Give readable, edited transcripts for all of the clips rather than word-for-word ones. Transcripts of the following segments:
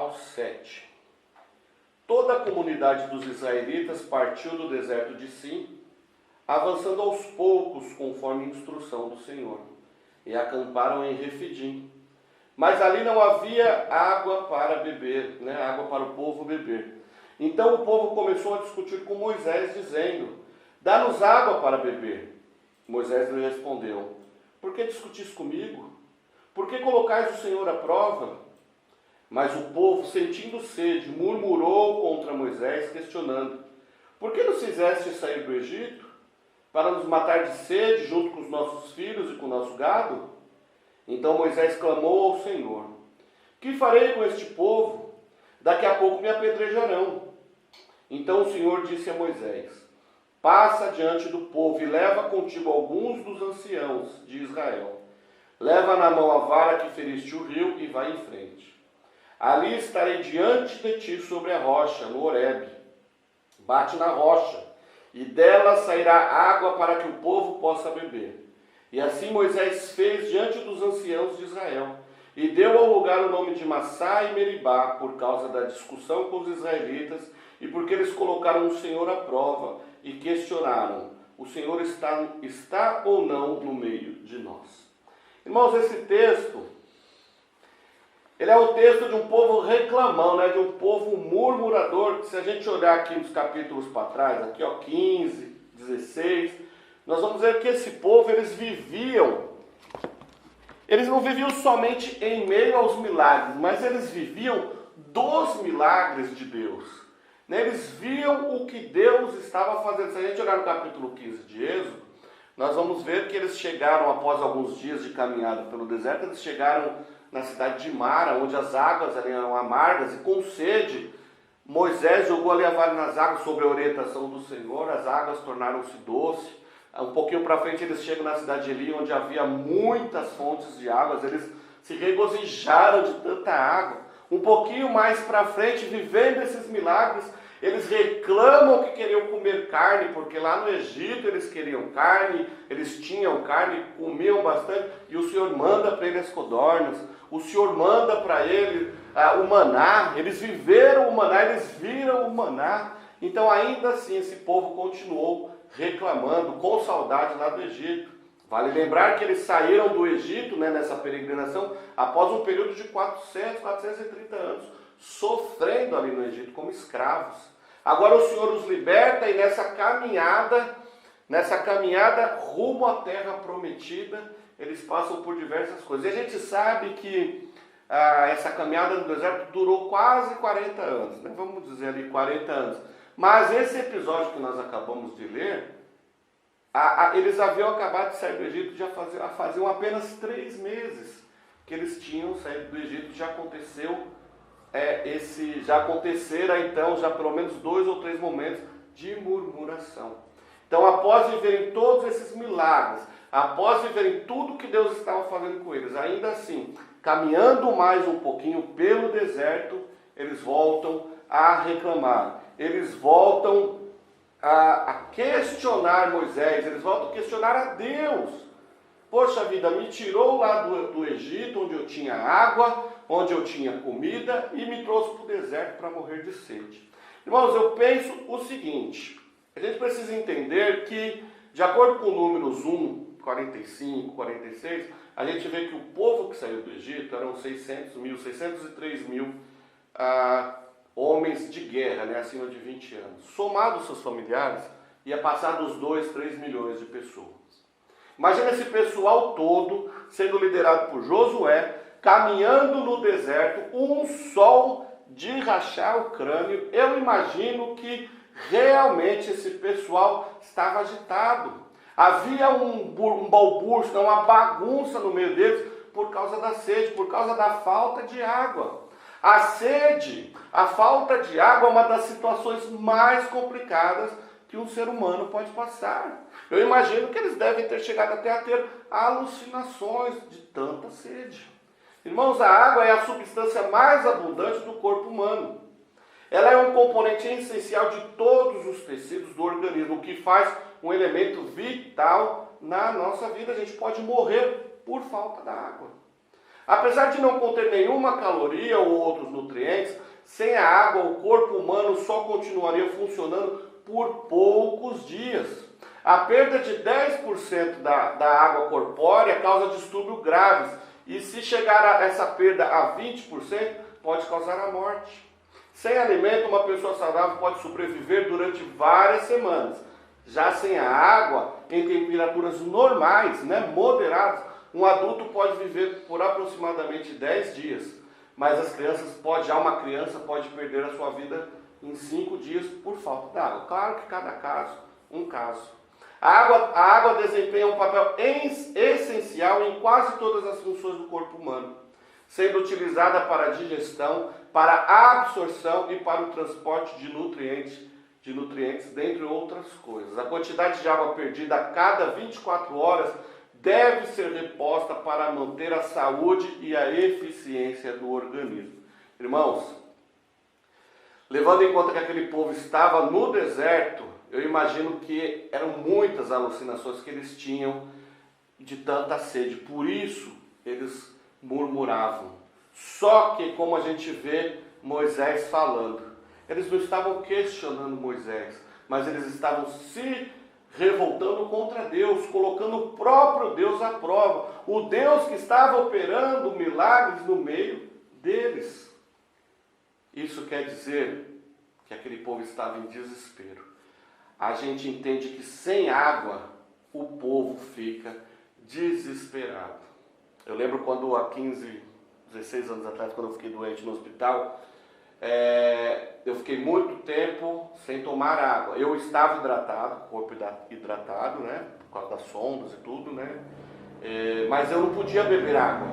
ao 7. Toda a comunidade dos israelitas partiu do deserto de Sim, avançando aos poucos conforme a instrução do Senhor, e acamparam em Refidim. Mas ali não havia água para beber, água para o povo beber. Então o povo começou a discutir com Moisés, dizendo: dá-nos água para beber. Moisés lhe respondeu: por que discutis comigo? Por que colocais o Senhor à prova? Mas o povo, sentindo sede, murmurou contra Moisés, questionando: por que nos fizeste sair do Egito? Para nos matar de sede junto com os nossos filhos e com o nosso gado? Então Moisés clamou ao Senhor: que farei com este povo? Daqui a pouco me apedrejarão. Então o Senhor disse a Moisés: passa diante do povo e leva contigo alguns dos anciãos de Israel. Leva na mão a vara que feriste o rio e vai em frente. Ali estarei diante de ti sobre a rocha, no Horebe. Bate na rocha, e dela sairá água para que o povo possa beber. E assim Moisés fez diante dos anciãos de Israel, e deu ao lugar o nome de Massá e Meribá, por causa da discussão com os israelitas, e porque eles colocaram o Senhor à prova, e questionaram: o Senhor está ou não no meio de nós? Irmãos, esse texto, ele é o texto de um povo reclamão, de um povo murmurador, que se a gente olhar aqui nos capítulos para trás, aqui 15, 16... nós vamos ver que esse povo, eles não viviam somente em meio aos milagres, mas eles viviam dos milagres de Deus. Eles viam o que Deus estava fazendo. Se a gente olhar no capítulo 15 de Êxodo, nós vamos ver que eles chegaram, após alguns dias de caminhada pelo deserto, eles chegaram na cidade de Mara, onde as águas eram amargas, e com sede, Moisés jogou ali a vara nas águas sob a orientação do Senhor, as águas tornaram-se doces. Um pouquinho para frente eles chegam na cidade de Eli, onde havia muitas fontes de águas, eles se regozijaram de tanta água. Um pouquinho mais para frente, vivendo esses milagres, eles reclamam que queriam comer carne, porque lá no Egito eles queriam carne, eles tinham carne, comiam bastante, e o Senhor manda para eles as codornas, o Senhor manda para eles o maná, eles viveram o maná, eles viram o maná. Então ainda assim esse povo continuou reclamando, com saudade lá do Egito. Vale lembrar que eles saíram do Egito, nessa peregrinação, após um período de 430 anos, sofrendo ali no Egito como escravos. Agora o Senhor os liberta, e nessa caminhada rumo à terra prometida, eles passam por diversas coisas. E a gente sabe que essa caminhada no deserto durou quase 40 anos, vamos dizer ali 40 anos. Mas esse episódio que nós acabamos de ler, eles haviam acabado de sair do Egito, já faziam apenas 3 meses que eles tinham saído do Egito. Já aconteceram então já pelo menos 2 ou 3 momentos de murmuração. Então, após viverem todos esses milagres, após viverem tudo que Deus estava fazendo com eles, ainda assim, caminhando mais um pouquinho pelo deserto, eles voltam a reclamar. Eles voltam a questionar Moisés, eles voltam a questionar a Deus. Poxa vida, me tirou lá do Egito, onde eu tinha água, onde eu tinha comida, e me trouxe para o deserto para morrer de sede. Irmãos, eu penso o seguinte: a gente precisa entender que, de acordo com Números 1, 45, 46, a gente vê que o povo que saiu do Egito eram 603 mil homens de guerra, acima de 20 anos. Somados seus familiares, ia passar dos 2, 3 milhões de pessoas. Imagina esse pessoal todo sendo liderado por Josué, caminhando no deserto, um sol de rachar o crânio. Eu imagino que realmente esse pessoal estava agitado. Havia um balbúrdio, uma bagunça no meio deles por causa da sede, por causa da falta de água. A sede, a falta de água é uma das situações mais complicadas que um ser humano pode passar. Eu imagino que eles devem ter chegado até a ter alucinações de tanta sede. Irmãos, a água é a substância mais abundante do corpo humano. Ela é um componente essencial de todos os tecidos do organismo, o que faz um elemento vital na nossa vida. A gente pode morrer por falta da água. Apesar de não conter nenhuma caloria ou outros nutrientes, sem a água o corpo humano só continuaria funcionando por poucos dias. A perda de 10% da água corpórea causa distúrbios graves e se chegar a essa perda a 20%, pode causar a morte. Sem alimento, uma pessoa saudável pode sobreviver durante várias semanas. Já sem a água, em temperaturas normais, moderadas, um adulto pode viver por aproximadamente 10 dias. Mas uma criança pode perder a sua vida em 5 dias por falta de água. Claro que cada caso, um caso. A água desempenha um papel essencial em quase todas as funções do corpo humano, sendo utilizada para a digestão, para a absorção e para o transporte de nutrientes, dentre outras coisas. A quantidade de água perdida a cada 24 horas deve ser reposta para manter a saúde e a eficiência do organismo. Irmãos, levando em conta que aquele povo estava no deserto, eu imagino que eram muitas alucinações que eles tinham de tanta sede. Por isso, eles murmuravam. Só que, como a gente vê Moisés falando, eles não estavam questionando Moisés, mas eles estavam se revoltando contra Deus, colocando o próprio Deus à prova. O Deus que estava operando milagres no meio deles. Isso quer dizer que aquele povo estava em desespero. A gente entende que sem água o povo fica desesperado. Eu lembro quando há 15, 16 anos atrás, quando eu fiquei doente no hospital, eu fiquei muito tempo sem tomar água. Eu estava hidratado, corpo hidratado, por causa das sondas e tudo, mas eu não podia beber água.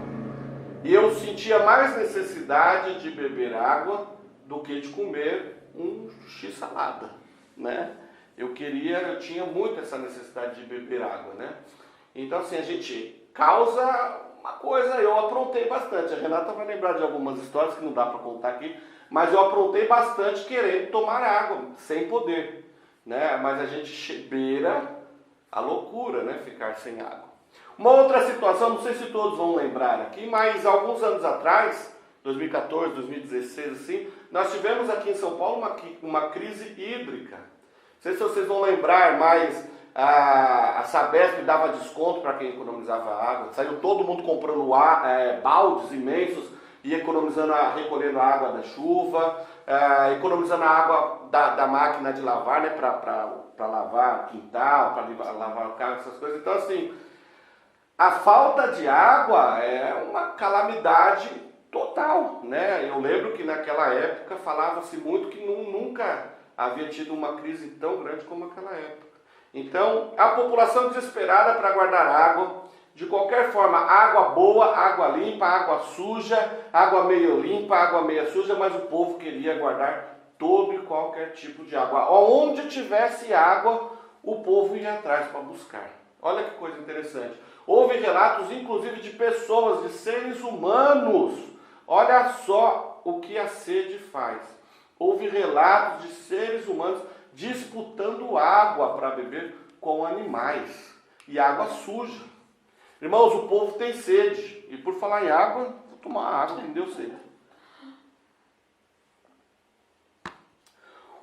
E eu sentia mais necessidade de beber água do que de comer um x-salada, Eu tinha muito essa necessidade de beber água, Então assim, a gente causa uma coisa, eu aprontei bastante. A Renata vai lembrar de algumas histórias que não dá para contar aqui, mas eu aprontei bastante querendo tomar água, sem poder, Mas a gente beira a loucura, ficar sem água. Uma outra situação, não sei se todos vão lembrar aqui, mas alguns anos atrás, 2014, 2016, assim, nós tivemos aqui em São Paulo uma crise hídrica. Não sei se vocês vão lembrar, mas a Sabesp dava desconto para quem economizava água. Saiu todo mundo comprando baldes imensos e recolhendo a água da chuva, economizando a água da máquina de lavar, para lavar quintal, para lavar o carro, essas coisas. Então, assim, a falta de água é uma calamidade total, Eu lembro que naquela época falava-se muito que nunca havia tido uma crise tão grande como aquela época. Então, a população desesperada para guardar água, de qualquer forma, água boa, água limpa, água suja, água meio limpa, água meia suja, mas o povo queria guardar todo e qualquer tipo de água. Onde tivesse água, o povo ia atrás para buscar. Olha que coisa interessante. Houve relatos, inclusive, de pessoas, de seres humanos. Olha só o que a sede faz. Houve relatos de seres humanos disputando água para beber com animais. E água suja. Irmãos, o povo tem sede. E por falar em água, vou tomar água, quem deu sede.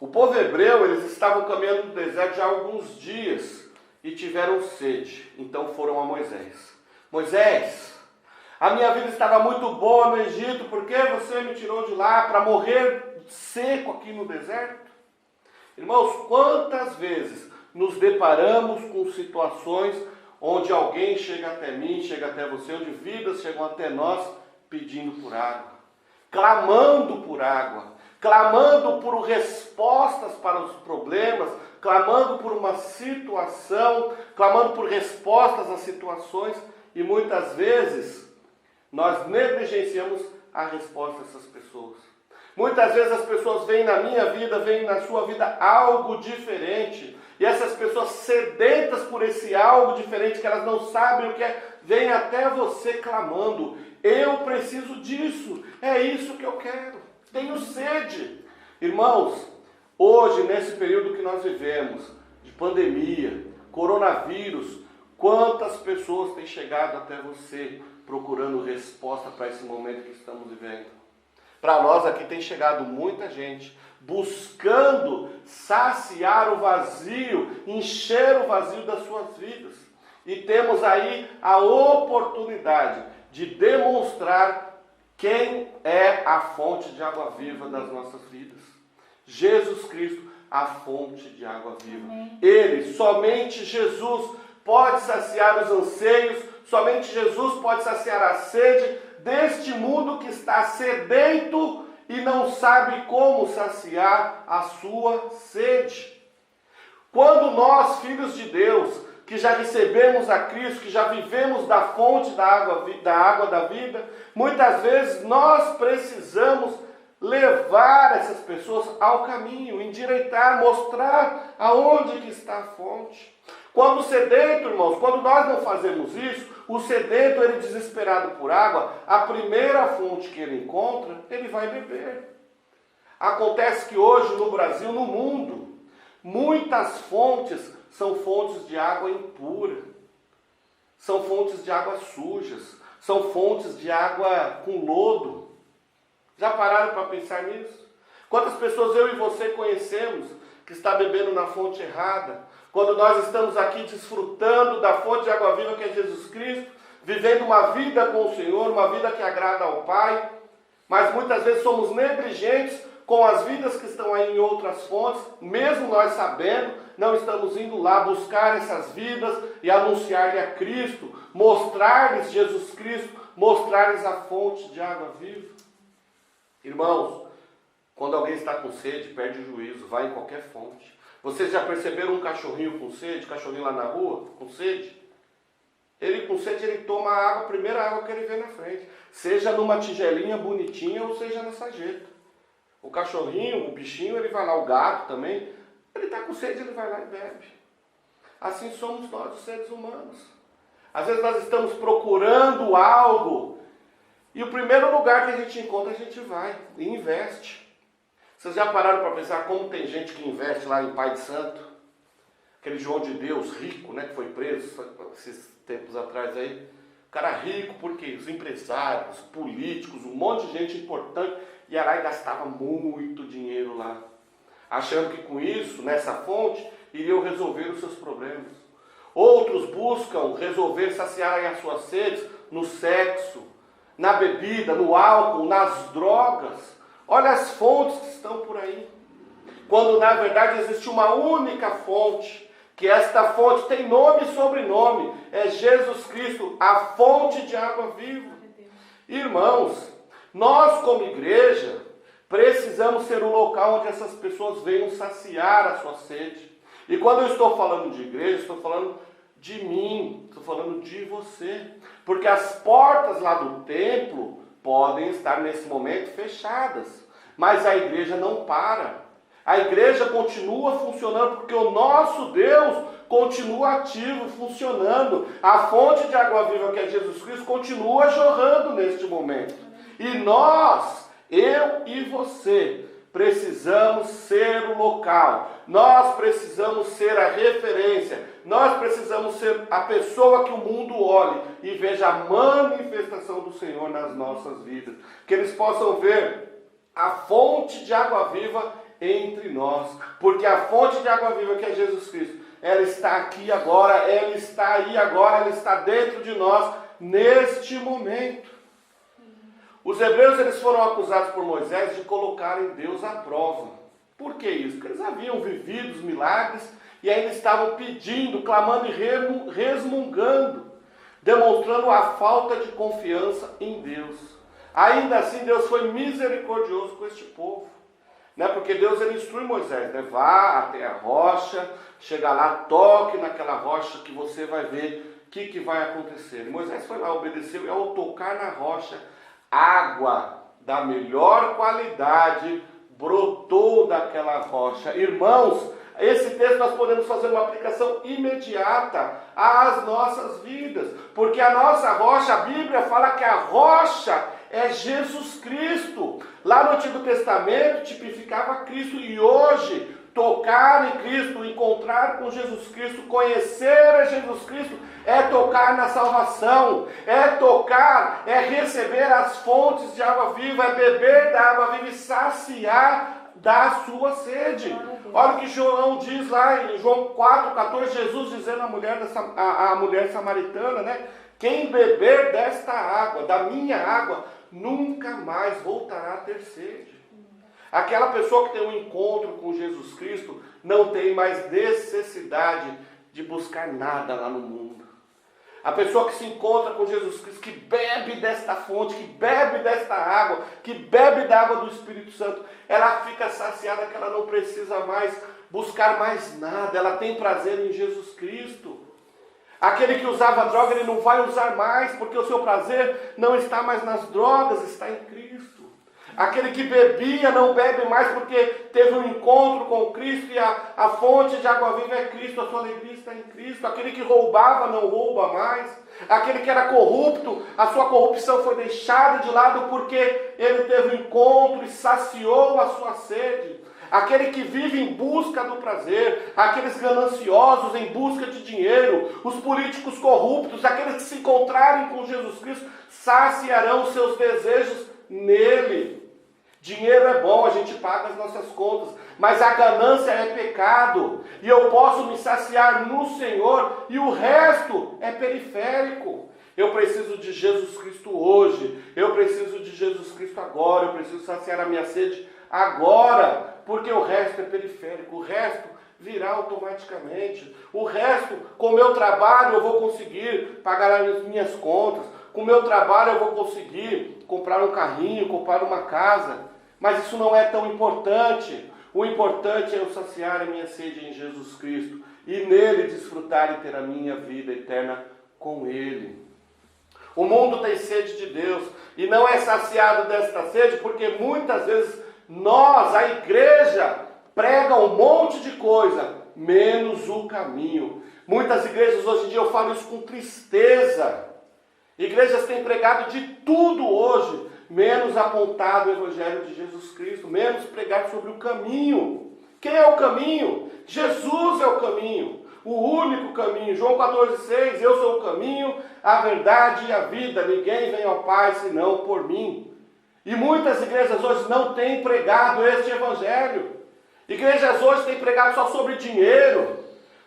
O povo hebreu, eles estavam caminhando no deserto já há alguns dias e tiveram sede. Então foram a Moisés. Moisés, a minha vida estava muito boa no Egito, por que você me tirou de lá para morrer seco aqui no deserto? Irmãos, quantas vezes nos deparamos com situações onde alguém chega até mim, chega até você, onde vidas chegam até nós pedindo por água, clamando por água, clamando por respostas para os problemas, clamando por uma situação, clamando por respostas às situações, e muitas vezes nós negligenciamos a resposta dessas pessoas. Muitas vezes as pessoas veem na minha vida, veem na sua vida algo diferente, e essas pessoas sedentas por esse algo diferente, que elas não sabem o que é, vêm até você clamando: eu preciso disso, é isso que eu quero, tenho sede. Irmãos, hoje, nesse período que nós vivemos, de pandemia, coronavírus, quantas pessoas têm chegado até você procurando resposta para esse momento que estamos vivendo. Para nós aqui tem chegado muita gente buscando saciar o vazio, encher o vazio das suas vidas. E temos aí a oportunidade de demonstrar quem é a fonte de água viva das nossas vidas. Jesus Cristo, a fonte de água viva. Amém. Ele, somente Jesus, pode saciar os anseios, somente Jesus pode saciar a sede deste mundo que está sedento e não sabe como saciar a sua sede. Quando nós, filhos de Deus, que já recebemos a Cristo, que já vivemos da fonte da água da vida, muitas vezes nós precisamos levar essas pessoas ao caminho, endireitar, mostrar aonde que está a fonte. Quando o sedento, irmãos, quando nós não fazemos isso, o sedento, ele desesperado por água, a primeira fonte que ele encontra, ele vai beber. Acontece que hoje no Brasil, no mundo, muitas fontes são fontes de água impura, são fontes de água sujas, são fontes de água com lodo. Já pararam para pensar nisso? Quantas pessoas eu e você conhecemos que está bebendo na fonte errada, quando nós estamos aqui desfrutando da fonte de água viva que é Jesus Cristo, vivendo uma vida com o Senhor, uma vida que agrada ao Pai, mas muitas vezes somos negligentes com as vidas que estão aí em outras fontes, mesmo nós sabendo, não estamos indo lá buscar essas vidas e anunciar-lhe a Cristo, mostrar-lhes Jesus Cristo, mostrar-lhes a fonte de água viva. Irmãos, quando alguém está com sede, perde o juízo, vai em qualquer fonte. Vocês já perceberam um cachorrinho com sede, cachorrinho lá na rua, com sede? Ele com sede, ele toma a água, a primeira água que ele vê na frente. Seja numa tigelinha bonitinha ou seja na sarjeta. O cachorrinho, o bichinho, ele vai lá, o gato também, ele está com sede, ele vai lá e bebe. Assim somos nós, os seres humanos. Às vezes nós estamos procurando algo e o primeiro lugar que a gente encontra, a gente vai e investe. Vocês já pararam para pensar como tem gente que investe lá em Pai de Santo? Aquele João de Deus, rico, né, que foi preso esses tempos atrás aí. O cara rico, porque os empresários, políticos, um monte de gente importante, ia lá e gastava muito dinheiro lá. Achando que com isso, nessa fonte, iriam resolver os seus problemas. Outros buscam resolver, saciar as suas sedes no sexo, na bebida, no álcool, nas drogas. Olha as fontes que estão por aí. Quando na verdade existe uma única fonte, que esta fonte tem nome e sobrenome, é Jesus Cristo, a fonte de água viva. Irmãos, nós como igreja, precisamos ser um local onde essas pessoas venham saciar a sua sede. E quando eu estou falando de igreja, estou falando de mim, estou falando de você. Porque as portas lá do templo podem estar nesse momento fechadas, mas a igreja não para. A igreja continua funcionando porque o nosso Deus continua ativo, funcionando. A fonte de água viva que é Jesus Cristo continua jorrando neste momento. E nós, eu e você, precisamos ser o local. Nós precisamos ser a referência. Nós precisamos ser a pessoa que o mundo olhe e veja a manifestação do Senhor nas nossas vidas. Que eles possam ver a fonte de água viva entre nós. Porque a fonte de água viva que é Jesus Cristo, ela está aqui agora, ela está aí agora, ela está dentro de nós neste momento. Os hebreus, eles foram acusados por Moisés de colocarem Deus à prova. Por que isso? Porque eles haviam vivido os milagres e ainda estavam pedindo, clamando e resmungando, demonstrando a falta de confiança em Deus. Ainda assim, Deus foi misericordioso com este povo. Porque Deus, ele instrui Moisés, vá até a rocha, chega lá, toque naquela rocha que você vai ver o que vai acontecer. E Moisés foi lá, obedeceu e ao tocar na rocha, água da melhor qualidade brotou daquela rocha. Irmãos, esse texto nós podemos fazer uma aplicação imediata às nossas vidas, porque a nossa rocha, a Bíblia fala que a rocha é Jesus Cristo. Lá no Antigo Testamento tipificava Cristo e hoje Tocar em Cristo, encontrar com Jesus Cristo, conhecer a Jesus Cristo, é tocar na salvação, é tocar, é receber as fontes de água viva, é beber da água viva e saciar da sua sede. Olha o que João diz lá em João 4,14, Jesus dizendo à mulher samaritana, né? Quem beber desta água, da minha água, nunca mais voltará a ter sede. Aquela pessoa que tem um encontro com Jesus Cristo não tem mais necessidade de buscar nada lá no mundo. A pessoa que se encontra com Jesus Cristo, que bebe desta fonte, que bebe desta água, que bebe da água do Espírito Santo, ela fica saciada que ela não precisa mais buscar mais nada, ela tem prazer em Jesus Cristo. Aquele que usava droga, ele não vai usar mais, porque o seu prazer não está mais nas drogas, está em Cristo. Aquele que bebia não bebe mais porque teve um encontro com Cristo e a fonte de água viva é Cristo, a sua alegria está em Cristo. Aquele que roubava não rouba mais. Aquele que era corrupto, a sua corrupção foi deixada de lado porque ele teve um encontro e saciou a sua sede. Aquele que vive em busca do prazer, aqueles gananciosos em busca de dinheiro, os políticos corruptos, aqueles que se encontrarem com Jesus Cristo, saciarão seus desejos nele. Dinheiro é bom, a gente paga as nossas contas, mas a ganância é pecado, e eu posso me saciar no Senhor, e o resto é periférico. Eu preciso de Jesus Cristo hoje, eu preciso de Jesus Cristo agora, eu preciso saciar a minha sede agora, porque o resto é periférico, o resto virá automaticamente. O resto, com o meu trabalho eu vou conseguir pagar as minhas contas, com o meu trabalho eu vou conseguir comprar um carrinho, comprar uma casa, mas isso não é tão importante. O importante é eu saciar a minha sede em Jesus Cristo e nele desfrutar e ter a minha vida eterna com Ele. O mundo tem sede de Deus e não é saciado desta sede porque muitas vezes nós, a igreja, prega um monte de coisa, menos o caminho. Muitas igrejas hoje em dia, eu falo isso com tristeza, igrejas têm pregado de tudo hoje, menos apontado o Evangelho de Jesus Cristo, menos pregar sobre o caminho. Quem é o caminho? Jesus é o caminho, o único caminho. João 14,6, eu sou o caminho, a verdade e a vida, ninguém vem ao Pai senão por mim. E muitas igrejas hoje não têm pregado este Evangelho. Igrejas hoje têm pregado só sobre dinheiro,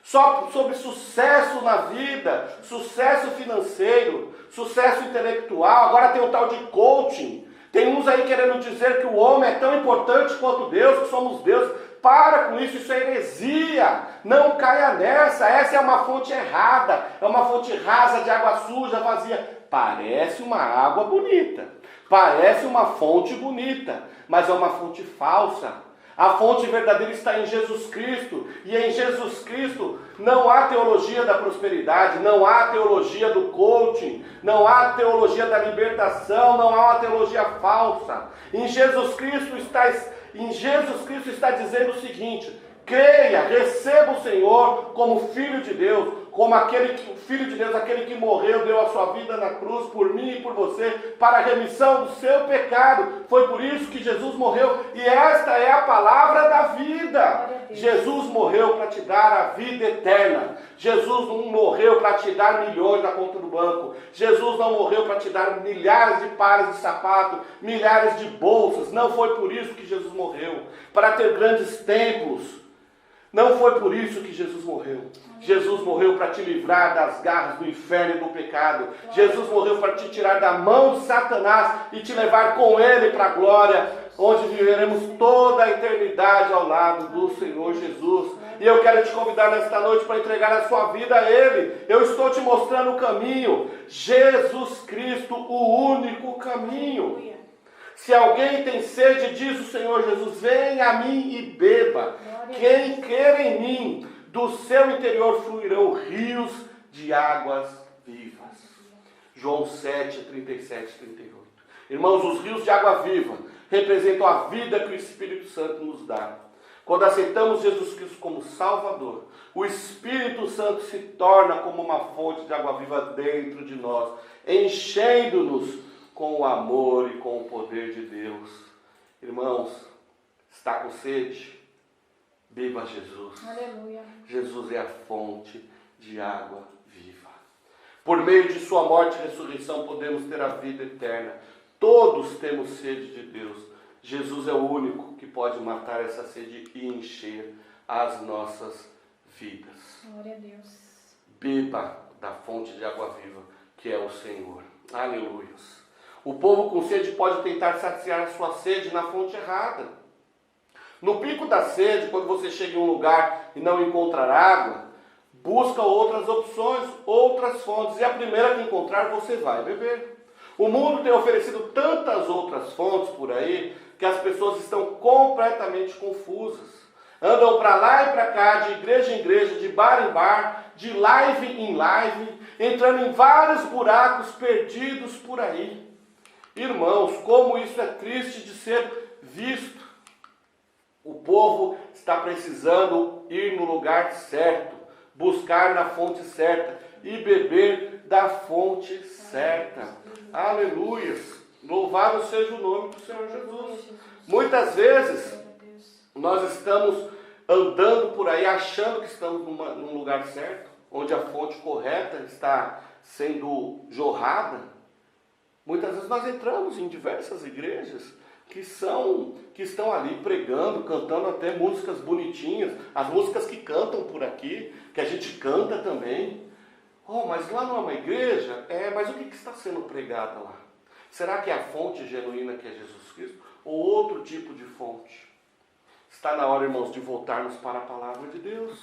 só sobre sucesso na vida, sucesso financeiro, sucesso intelectual. Agora tem o tal de coaching. Tem uns aí querendo dizer que o homem é tão importante quanto Deus, que somos Deus. Para com isso, isso é heresia. Não caia nessa. Essa é uma fonte errada, é uma fonte rasa de água suja, vazia. Parece uma água bonita, parece uma fonte bonita, mas é uma fonte falsa. A fonte verdadeira está em Jesus Cristo, e em Jesus Cristo não há teologia da prosperidade, não há teologia do coaching, não há teologia da libertação, não há uma teologia falsa. Em Jesus Cristo está dizendo o seguinte: creia, receba o Senhor como Filho de Deus, como Filho de Deus, aquele que morreu, deu a sua vida na cruz por mim e por você, para a remissão do seu pecado. Foi por isso que Jesus morreu, e esta é a palavra da vida. Jesus morreu para te dar a vida eterna. Jesus não morreu para te dar milhões na conta do banco. Jesus não morreu para te dar milhares de pares de sapato, milhares de bolsas. Não foi por isso que Jesus morreu, para ter grandes templos. Não foi por isso que Jesus morreu. Jesus morreu para te livrar das garras do inferno e do pecado. Jesus morreu para te tirar da mão de Satanás e te levar com Ele para a glória, onde viveremos toda a eternidade ao lado do Senhor Jesus. E eu quero te convidar nesta noite para entregar a sua vida a Ele. Eu estou te mostrando o caminho. Jesus Cristo, o único caminho. Se alguém tem sede, diz o Senhor Jesus, venha a mim e beba. Quem crer em mim, do seu interior fluirão rios de águas vivas. João 7, 37, 38. Irmãos, os rios de água viva representam a vida que o Espírito Santo nos dá. Quando aceitamos Jesus Cristo como Salvador, o Espírito Santo se torna como uma fonte de água viva dentro de nós, enchendo-nos com o amor e com o poder de Deus. Irmãos, está com sede? Beba Jesus. Aleluia. Jesus é a fonte de água viva. Por meio de sua morte e ressurreição podemos ter a vida eterna. Todos temos sede de Deus. Jesus é o único que pode matar essa sede e encher as nossas vidas. Glória a Deus. Beba da fonte de água viva, que é o Senhor. Aleluia. O povo com sede pode tentar saciar a sua sede na fonte errada. No pico da sede, quando você chega em um lugar e não encontrar água, busca outras opções, outras fontes. E a primeira que encontrar, você vai beber. O mundo tem oferecido tantas outras fontes por aí, que as pessoas estão completamente confusas. Andam para lá e para cá, de igreja em igreja, de bar em bar, de live em live, entrando em vários buracos perdidos por aí. Irmãos, como isso é triste de ser visto. O povo está precisando ir no lugar certo, buscar na fonte certa e beber da fonte certa. Aleluia! Louvado seja o nome do Senhor Jesus. Muitas vezes nós estamos andando por aí achando que estamos num lugar certo, onde a fonte correta está sendo jorrada. Muitas vezes nós entramos em diversas igrejas que estão ali pregando, cantando até músicas bonitinhas, as músicas que cantam por aqui, que a gente canta também. Oh, mas lá não é uma igreja? Mas o que está sendo pregado lá? Será que é a fonte genuína que é Jesus Cristo? Ou outro tipo de fonte? Está na hora, irmãos, de voltarmos para a palavra de Deus.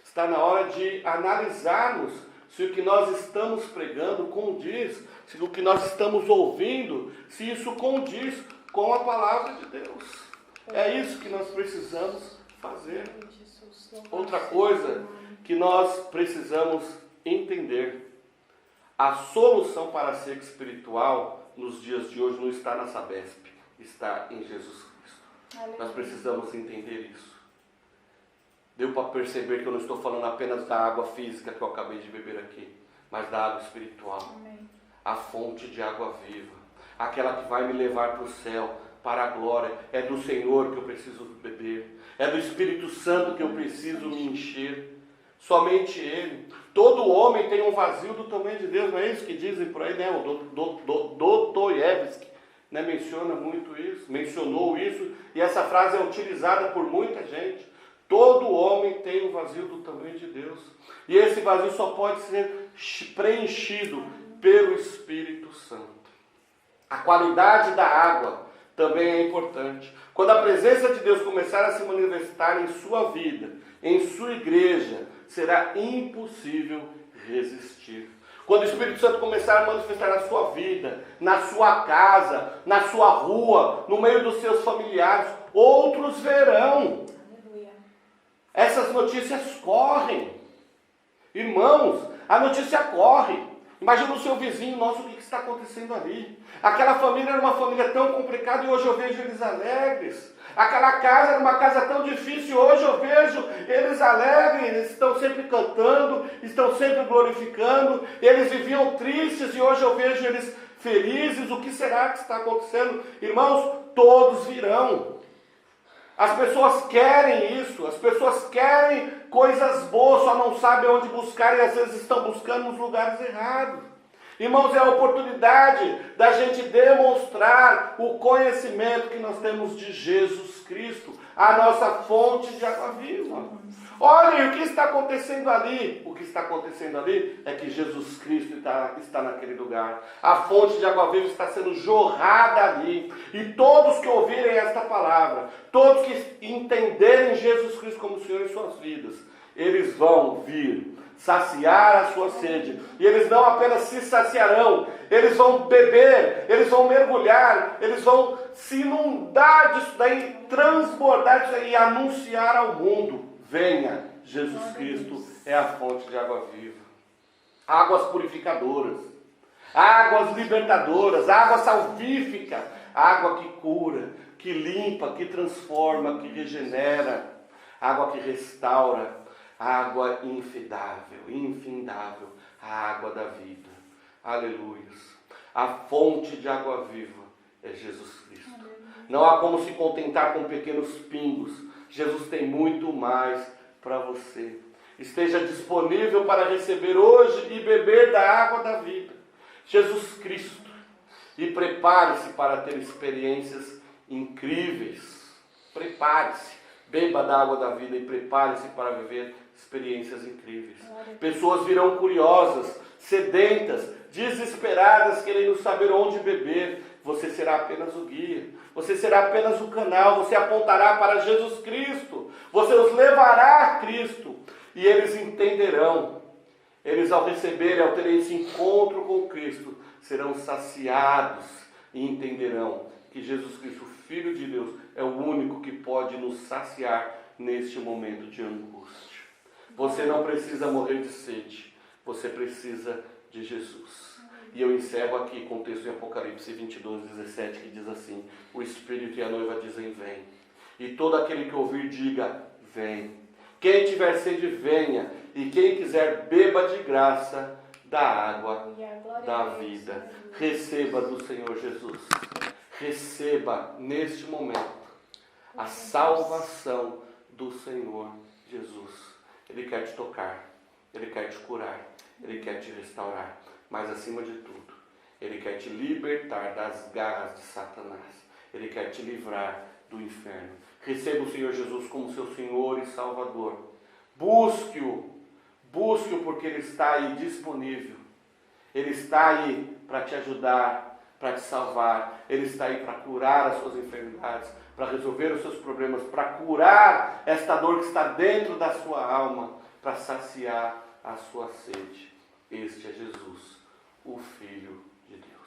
Está na hora de analisarmos se o que nós estamos pregando condiz, se o que nós estamos ouvindo, se isso condiz com a palavra de Deus. É isso que nós precisamos fazer. Outra coisa que nós precisamos entender: a solução para a seca espiritual nos dias de hoje não está na Sabesp, está em Jesus Cristo. Nós precisamos entender isso. Deu para perceber que eu não estou falando apenas da água física que eu acabei de beber aqui, mas da água espiritual. Amém. A fonte de água viva, aquela que vai me levar para o céu, para a glória. É do Senhor que eu preciso beber, é do Espírito Santo que eu preciso me encher. Somente Ele. Todo homem tem um vazio do tamanho de Deus, não é isso que dizem por aí, né? O Dostoiévski, né? Mencionou isso, e essa frase é utilizada por muita gente. Todo homem tem um vazio do tamanho de Deus, e esse vazio só pode ser preenchido pelo Espírito Santo. A qualidade da água também é importante. Quando a presença de Deus começar a se manifestar em sua vida, em sua igreja, será impossível resistir. Quando o Espírito Santo começar a manifestar na sua vida, na sua casa, na sua rua, no meio dos seus familiares, outros verão. Aleluia. Essas notícias correm. Irmãos, a notícia corre. Imagina o seu vizinho, nossa, o que está acontecendo ali? Aquela família era uma família tão complicada e hoje eu vejo eles alegres. Aquela casa era uma casa tão difícil e hoje eu vejo eles alegres, eles estão sempre cantando, estão sempre glorificando. Eles viviam tristes e hoje eu vejo eles felizes. O que será que está acontecendo? Irmãos, todos virão. As pessoas querem isso, as pessoas querem coisas boas, só não sabem onde buscar e às vezes estão buscando nos lugares errados. Irmãos, é a oportunidade da gente demonstrar o conhecimento que nós temos de Jesus Cristo, a nossa fonte de água viva. Olhem o que está acontecendo ali. O que está acontecendo ali é que Jesus Cristo está naquele lugar. A fonte de água viva está sendo jorrada ali. E todos que ouvirem esta palavra, todos que entenderem Jesus Cristo como Senhor em suas vidas, eles vão vir saciar a sua sede. E eles não apenas se saciarão, eles vão beber, eles vão mergulhar, eles vão se inundar disso daí, transbordar disso daí e anunciar ao mundo: venha, Jesus Cristo é a fonte de água viva. Águas purificadoras, águas libertadoras, água salvífica, água que cura, que limpa, que transforma, que regenera, água que restaura, água infindável, a água da vida. Aleluia. A fonte de água viva é Jesus Cristo. Não há como se contentar com pequenos pingos, Jesus tem muito mais para você. Esteja disponível para receber hoje e beber da água da vida, Jesus Cristo. E prepare-se para ter experiências incríveis. Prepare-se, beba da água da vida e prepare-se para viver experiências incríveis. Pessoas virão curiosas, sedentas, desesperadas, querendo saber onde beber. Você será apenas o guia, você será apenas o canal, você apontará para Jesus Cristo, você os levará a Cristo e eles entenderão. Eles, ao receberem, ao terem esse encontro com Cristo, serão saciados e entenderão que Jesus Cristo, Filho de Deus, é o único que pode nos saciar neste momento de angústia. Você não precisa morrer de sede, você precisa de Jesus. E eu encerro aqui com o texto em Apocalipse 22, 17, que diz assim: o Espírito e a noiva dizem, vem. E todo aquele que ouvir, diga, vem. Quem tiver sede, venha. E quem quiser, beba de graça da água da vida. Receba do Senhor Jesus. Receba neste momento a salvação do Senhor Jesus. Ele quer te tocar, Ele quer te curar, Ele quer te restaurar. Mas acima de tudo, Ele quer te libertar das garras de Satanás. Ele quer te livrar do inferno. Receba o Senhor Jesus como seu Senhor e Salvador. Busque-o porque Ele está aí disponível. Ele está aí para te ajudar, para te salvar. Ele está aí para curar as suas enfermidades, para resolver os seus problemas, para curar esta dor que está dentro da sua alma, para saciar a sua sede. Este é Jesus, o Filho de Deus.